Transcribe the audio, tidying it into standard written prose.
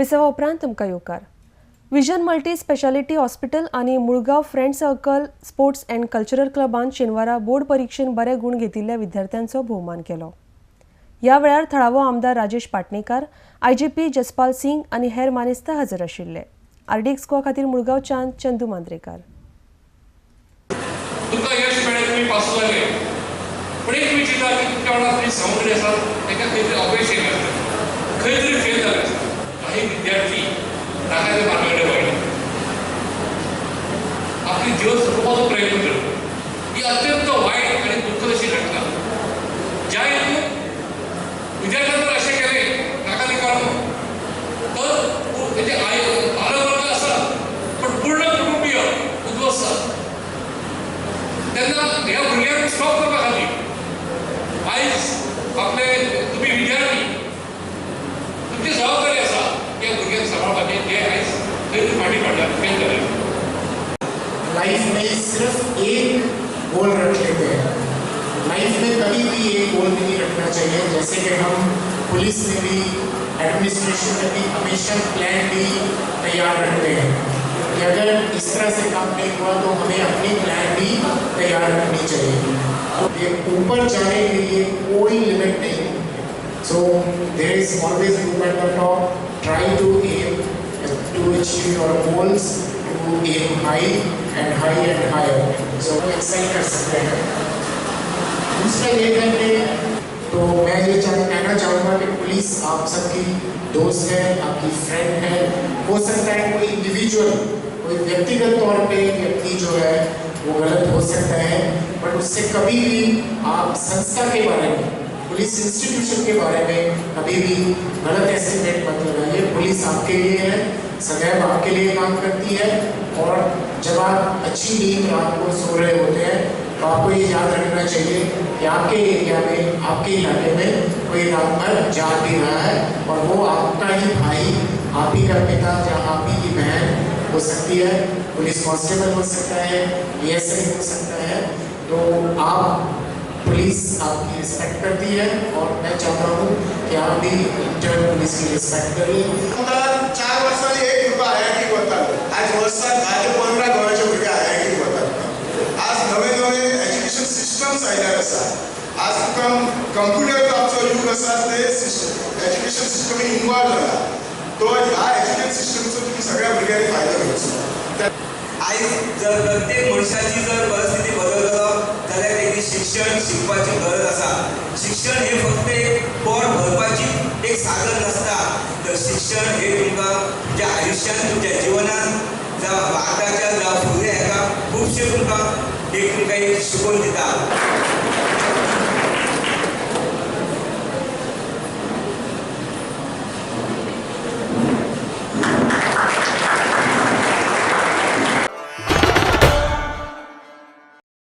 विसवा उपरांत तुमकां येवकार। विजन मल्टी स्पेशालिटी हॉस्पिटल आनी Mulgaon friend circle sports and cultural क्लबान शेनवारा बोर्ड परीक्षेन बरे गुण घेतिल्ल्या विद्यार्थ्यांचो भोवमान केलो। ह्या वेळार थळावो आमदार राजेश पाटणेकार, IGP जसपाल सिंग आनी हेर मानेस्तां हजर आशिल्ले। आरडी स्कोआ खातीर मुळगांवच्यान चंदू मांद्रेकार। तुमकां यश मेळ्ळें, तुमी पास जाले, पण एक विचित्र की तुमच्या वांगडा थंय सामुग्री आसा ताका खंय तरी अपयश येयलें आसता, खंय तरी फेल जाले आसता। काही विद्यार्थी ताका ते भानगडे वळटा, आपली जीव सोडोवपाचो प्रयत्न करता। ही अत्यंत वायट आनी दुःखद अशी घटना। ज्या हेतून विद्यार्थ्यांवर अशें केलें ताका निकाल तर तेजे पालकवर्ग आसा पण पूर्ण कुटुंबीय उद्ध्वस्त आसा। तेन्ना ह्या भुरग्यांक स्टॉप करपा खातीर आयज आपले तुमी विद्यार्थी तुमची जबाबदारी आसा ह्या भुरग्यांक सांबाळपाची, जे आयज खंय तरी फाटीं पडल्यात, फेल जाल्यात। लाइफ में सिर्फ एक गोल रख लेते हैं। लाइफ में कभी भी एक गोल नहीं रखना चाहिए। जैसे कि हम पुलिस में भी, एडमिनिस्ट्रेशन में भी हमेशा प्लान भी तैयार रखते हैं कि अगर इस तरह से काम नहीं हुआ तो हमें अपनी प्लान भी तैयार रखनी चाहिए। ये ऊपर जाने के लिए कोई लिमिट नहीं। So there is always room at the top. Try to aim to achieve your goals, to aim high and higher, so excel कर सकते हैं। दूसरा ये है कि तो मैं ये कहना चाहूँगा कि पुलिस आप सबकी दोस्त है, आपकी फ्रेंड है। हो सकता है कोई इंडिविजुअल, कोई व्यक्तिगत तौर पे व्यक्ति जो है वो गलत हो सकता है, बट उससे कभी भी आप संस्था के बारे में, पुलिस इंस्टीट्यूशन के बारे में कभी भी गलत एस्टिमेट मत लगाइए। पुलिस आपके लिए है, सदैव आपके लिए काम करती है। और जब आप अच्छी नींद रात को सो रहे होते हैं तो आपको ये याद रखना चाहिए कि आपके एरिया में, आपके इलाके में कोई रात भर जाग भी रहा है और वो आपका ही भाई, आप ही का पिता या आप ही की बहन हो सकती है, पुलिस कांस्टेबल हो सकता है, ASI हो सकता है। तो आप पुलिस आपकी रिस्पेक्ट करती है और मैं चाहता हूँ कि आप भी इंटर्न पुलिस की रिस्पेक्ट करिए। 4 वर्सांनी एक भुरगो IIT वतालो, आज वर्साक 10 ते 15 गोंयचे भुरगे IIT वतात। आज नवे नवे एज्युकेशन सिस्टम्स आयल्यार आसा। आज तुका कंप्युटर लॅबचो यूज आसा, ते एज्युकेशन सिस्टम इन्वॉल्व जाला। तो ह्या एज्युकेशन सिस्टमचो तुम्ही सगळ्या भुरग्यांनी फायदो घेवचो। आयज जर प्रत्येक मनशाची जर परिस्थिती बदललो जाल्यार तेजी शिक्षण शिकपाची गरज आसा। शिक्षण हे फक्त एक पोट भरपाची एक साधन नसता, तर शिक्षण हे तुमकां तुमच्या आयुष्यात, तुमच्या जीवनात जावं आतांच्या जावं फुडल्या हेका खुबशे तुमकां एक शिकवण दिता।